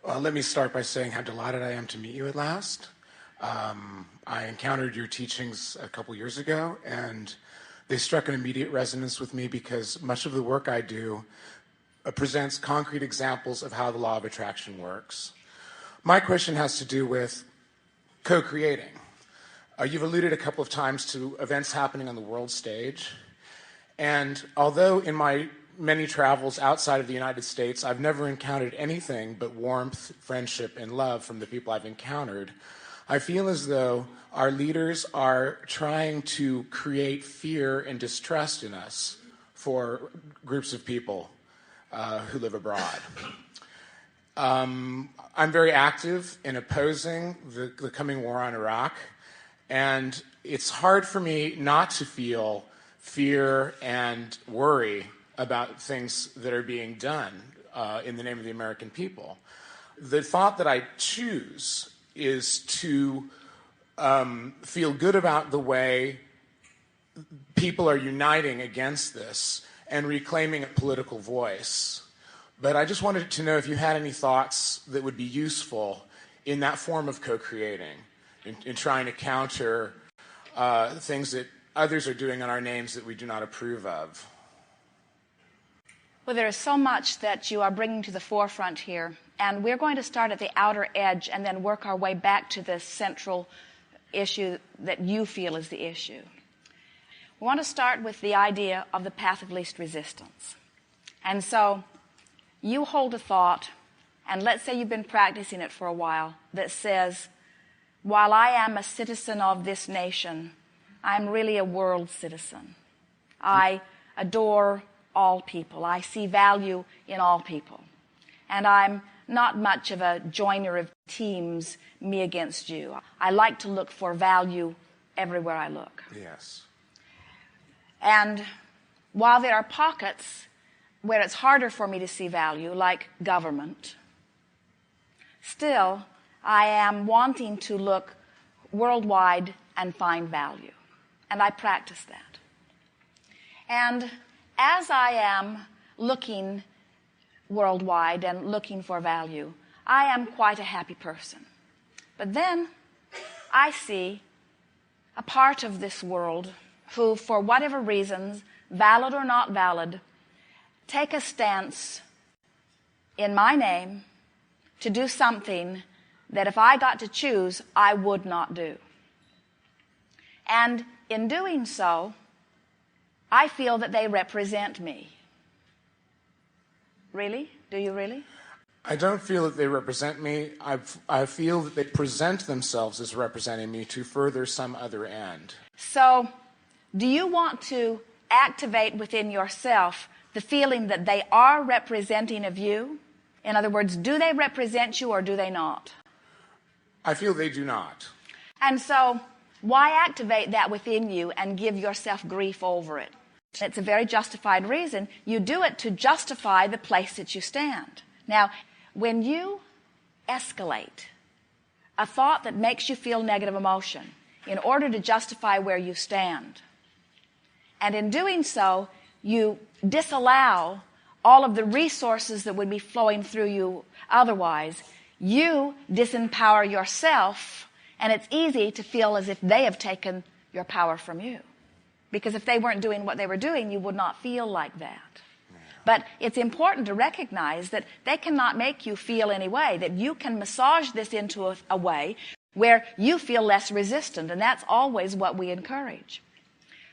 Well, let me start by saying how delighted I am to meet you at last. I encountered your teachings a couple years ago, and they struck an immediate resonance with me because much of the work I do presents concrete examples of how the law of attraction works. My question has to do with co-creating. You've alluded a couple of times to events happening on the world stage, and although in my many travels outside of the United States, I've never encountered anything but warmth, friendship, and love from the people I've encountered, I feel as though our leaders are trying to create fear and distrust in us for groups of people who live abroad. I'm very active in opposing the coming war on Iraq, and it's hard for me not to feel fear and worry about things that are being done in the name of the American people. The thought that I choose is to feel good about the way people are uniting against this and reclaiming a political voice. But I just wanted to know if you had any thoughts that would be useful in that form of co-creating, in trying to counter things that others are doing in our names that we do not approve of. Well, there is so much that you are bringing to the forefront here, and we're going to start at the outer edge and then work our way back to the central issue that you feel is the issue. We want to start with the idea of the path of least resistance. And so you hold a thought, and let's say you've been practicing it for a while, that says, while I am a citizen of this nation, I'm really a world citizen. I adore all people. I see value in all people. And I'm not much of a joiner of teams, me against you. I like to look for value everywhere I look. Yes. And while there are pockets where it's harder for me to see value, like government, still I am wanting to look worldwide and find value. And I practice that. And as I am looking worldwide and looking for value, I am quite a happy person. But then I see a part of this world who, for whatever reasons, valid or not valid, take a stance in my name to do something that if I got to choose, I would not do. And in doing so, I feel that they represent me. Really? Do you really? I don't feel that they represent me. I feel that they present themselves as representing me to further some other end. So, do you want to activate within yourself the feeling that they are representing of you? In other words, do they represent you or do they not? I feel they do not. And so, why activate that within you and give yourself grief over it? It's a very justified reason. You do it to justify the place that you stand. Now, when you escalate a thought that makes you feel negative emotion in order to justify where you stand, and in doing so, you disallow all of the resources that would be flowing through you otherwise, you disempower yourself, and it's easy to feel as if they have taken your power from you. Because if they weren't doing what they were doing, you would not feel like that. But it's important to recognize that they cannot make you feel any way, that you can massage this into a way where you feel less resistant, and that's always what we encourage.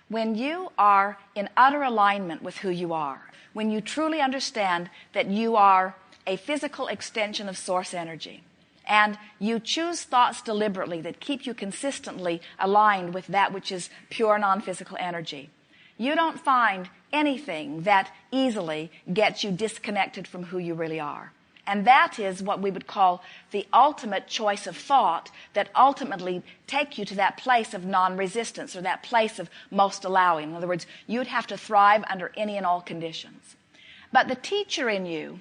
When you are in utter alignment with who you are, when you truly understand that you are a physical extension of source energy, and you choose thoughts deliberately that keep you consistently aligned with that which is pure non-physical energy, you don't find anything that easily gets you disconnected from who you really are. And that is what we would call the ultimate choice of thought that ultimately take you to that place of non-resistance or that place of most allowing. In other words, you'd have to thrive under any and all conditions. But the teacher in you,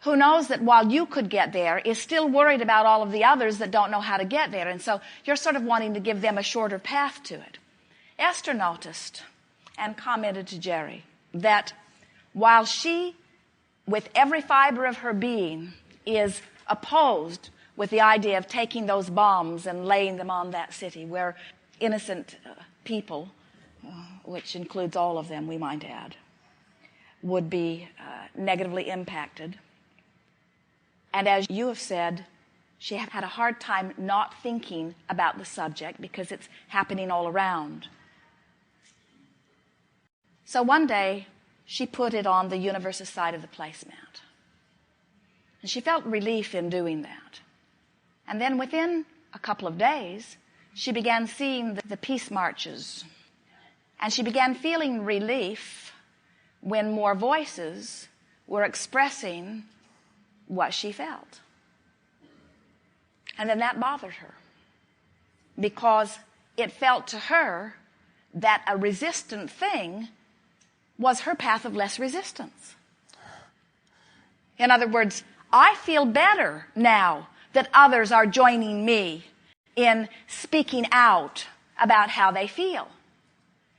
who knows that while you could get there, is still worried about all of the others that don't know how to get there. And so you're sort of wanting to give them a shorter path to it. Esther noticed and commented to Jerry that while she, with every fiber of her being, is opposed with the idea of taking those bombs and laying them on that city where innocent people, which includes all of them, we might add, would be negatively impacted. And as you have said, she had a hard time not thinking about the subject because it's happening all around. So one day, she put it on the universe's side of the placemat. And she felt relief in doing that. And then within a couple of days, she began seeing the peace marches. And she began feeling relief when more voices were expressing what she felt. And then that bothered her, because it felt to her that a resistant thing was her path of less resistance. In other words, I feel better now that others are joining me in speaking out about how they feel.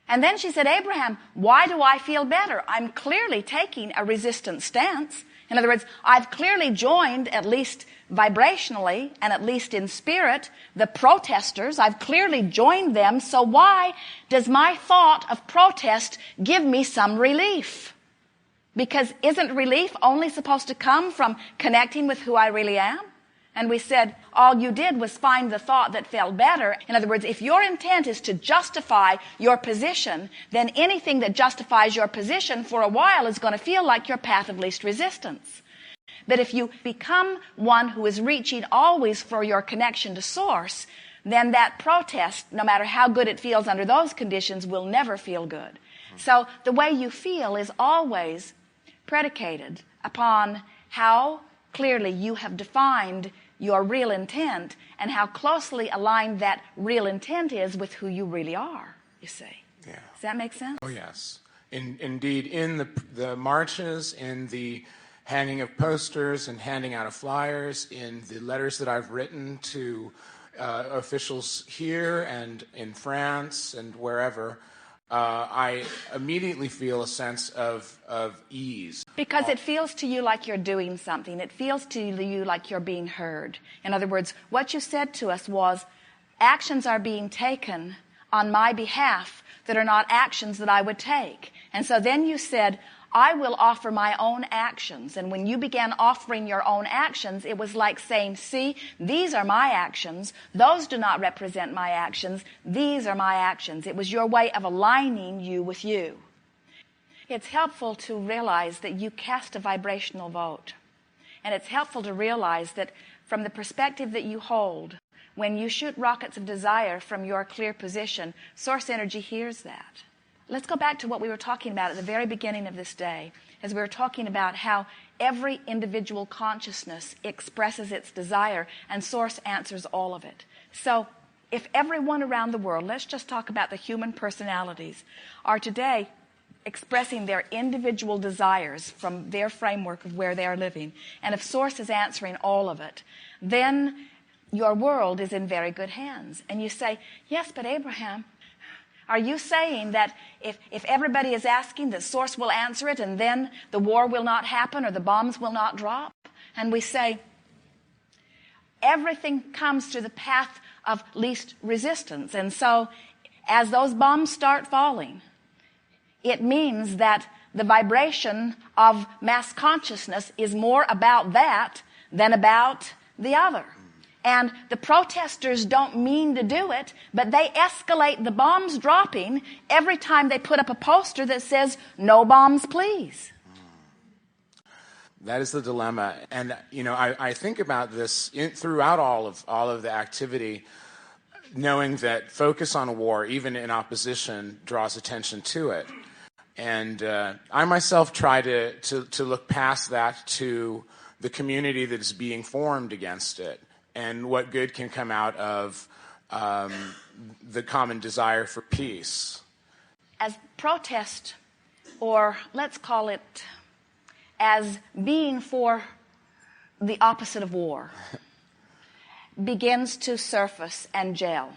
And then she said, Abraham, why do I feel better? I'm clearly taking a resistant stance. In other words, I've clearly joined, at least vibrationally and at least in spirit, the protesters. I've clearly joined them. So why does my thought of protest give me some relief? Because isn't relief only supposed to come from connecting with who I really am? And we said, all you did was find the thought that felt better. In other words, if your intent is to justify your position, then anything that justifies your position for a while is going to feel like your path of least resistance. But if you become one who is reaching always for your connection to Source, then that protest, no matter how good it feels under those conditions, will never feel good. So the way you feel is always predicated upon how clearly you have defined your real intent and how closely aligned that real intent is with who you really are, you see. Yeah. Does that make sense? Oh, yes. Indeed, in the marches, in the hanging of posters and handing out of flyers, in the letters that I've written to officials here and in France and wherever, I immediately feel a sense of ease. Because it feels to you like you're doing something. It feels to you like you're being heard. In other words, what you said to us was, actions are being taken on my behalf that are not actions that I would take. And so then you said, I will offer my own actions. And when you began offering your own actions, it was like saying, see, these are my actions. Those do not represent my actions. These are my actions. It was your way of aligning you with you. It's helpful to realize that you cast a vibrational vote. And it's helpful to realize that from the perspective that you hold, when you shoot rockets of desire from your clear position, Source energy hears that. Let's go back to what we were talking about at the very beginning of this day, as we were talking about how every individual consciousness expresses its desire and Source answers all of it. So if everyone around the world, let's just talk about the human personalities, are today expressing their individual desires from their framework of where they are living, and if Source is answering all of it, then your world is in very good hands. And you say, yes, but Abraham, are you saying that if everybody is asking, that Source will answer it and then the war will not happen or the bombs will not drop? And we say, everything comes through the path of least resistance. And so as those bombs start falling, it means that the vibration of mass consciousness is more about that than about the other. And the protesters don't mean to do it, but they escalate the bombs dropping every time they put up a poster that says, no bombs, please. That is the dilemma. And, I think about this throughout all of the activity, knowing that focus on a war, even in opposition, draws attention to it. And I myself try to look past that to the community that is being formed against it, and what good can come out of the common desire for peace. As protest, or let's call it as being for the opposite of war, begins to surface and gel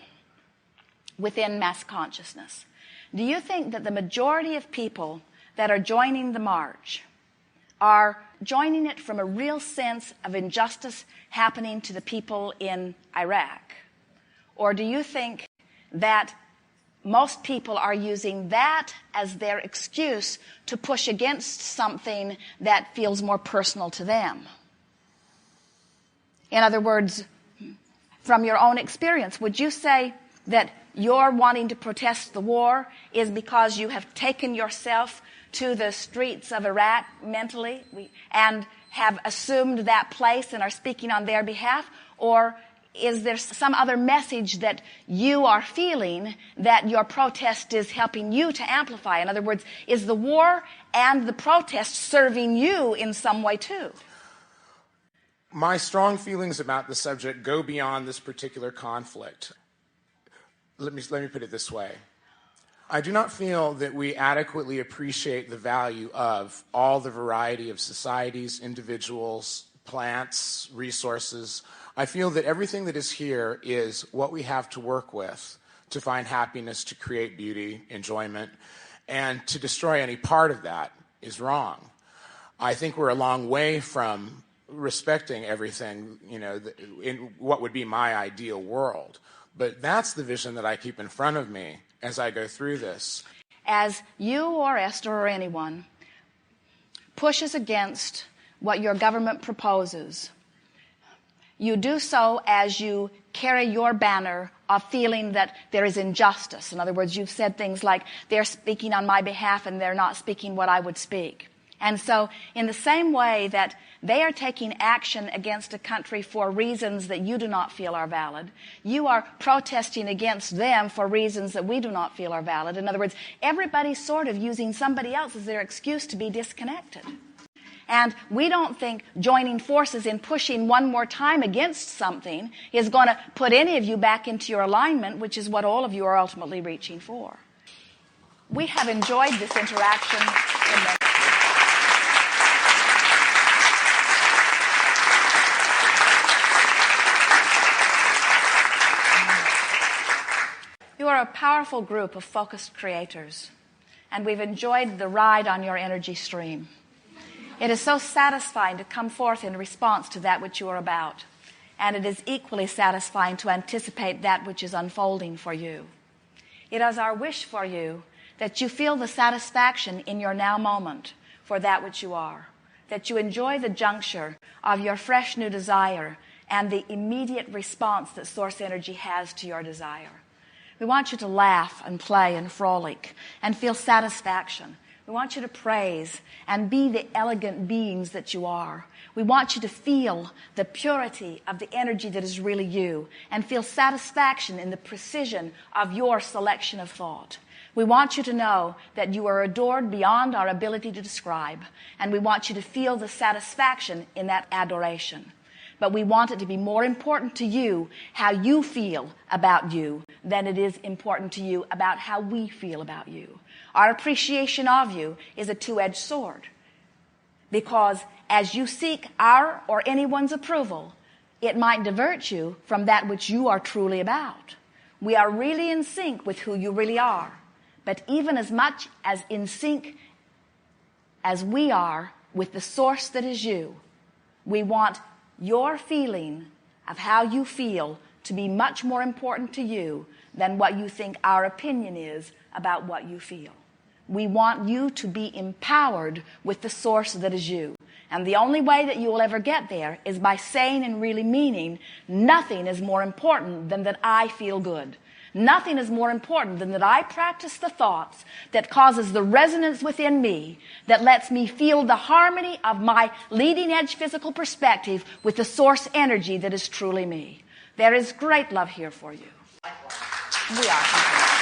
within mass consciousness, do you think that the majority of people that are joining the march are joining it from a real sense of injustice happening to the people in Iraq? Or do you think that most people are using that as their excuse to push against something that feels more personal to them? In other words, from your own experience, would you say that your wanting to protest the war is because you have taken yourself to the streets of Iraq mentally and have assumed that place and are speaking on their behalf? Or is there some other message that you are feeling that your protest is helping you to amplify? In other words, is the war and the protest serving you in some way too? My strong feelings about the subject go beyond this particular conflict. Let me put it this way. I do not feel that we adequately appreciate the value of all the variety of societies, individuals, plants, resources. I feel that everything that is here is what we have to work with to find happiness, to create beauty, enjoyment, and to destroy any part of that is wrong. I think we're a long way from respecting everything, in what would be my ideal world. But that's the vision that I keep in front of me as I go through this. As you or Esther or anyone pushes against what your government proposes, you do so as you carry your banner of feeling that there is injustice. In other words, you've said things like, they're speaking on my behalf and they're not speaking what I would speak. And so in the same way that they are taking action against a country for reasons that you do not feel are valid, you are protesting against them for reasons that we do not feel are valid. In other words, everybody's sort of using somebody else as their excuse to be disconnected. And we don't think joining forces in pushing one more time against something is going to put any of you back into your alignment, which is what all of you are ultimately reaching for. We have enjoyed this interaction. You are a powerful group of focused creators, and we've enjoyed the ride on your energy stream. It is so satisfying to come forth in response to that which you are about, and it is equally satisfying to anticipate that which is unfolding for you. It is our wish for you that you feel the satisfaction in your now moment for that which you are, that you enjoy the juncture of your fresh new desire and the immediate response that source energy has to your desire. We want you to laugh and play and frolic and feel satisfaction. We want you to praise and be the elegant beings that you are. We want you to feel the purity of the energy that is really you and feel satisfaction in the precision of your selection of thought. We want you to know that you are adored beyond our ability to describe, and we want you to feel the satisfaction in that adoration. But we want it to be more important to you how you feel about you than it is important to you about how we feel about you. Our appreciation of you is a two-edged sword, because as you seek our or anyone's approval, it might divert you from that which you are truly about. We are really in sync with who you really are, but even as much as in sync as we are with the source that is you, we want your feeling of how you feel to be much more important to you than what you think our opinion is about what you feel. We want you to be empowered with the source that is you. And the only way that you will ever get there is by saying and really meaning, nothing is more important than that I feel good. Nothing is more important than that I practice the thoughts that causes the resonance within me that lets me feel the harmony of my leading edge physical perspective with the source energy that is truly me. There is great love here for you. We are complete.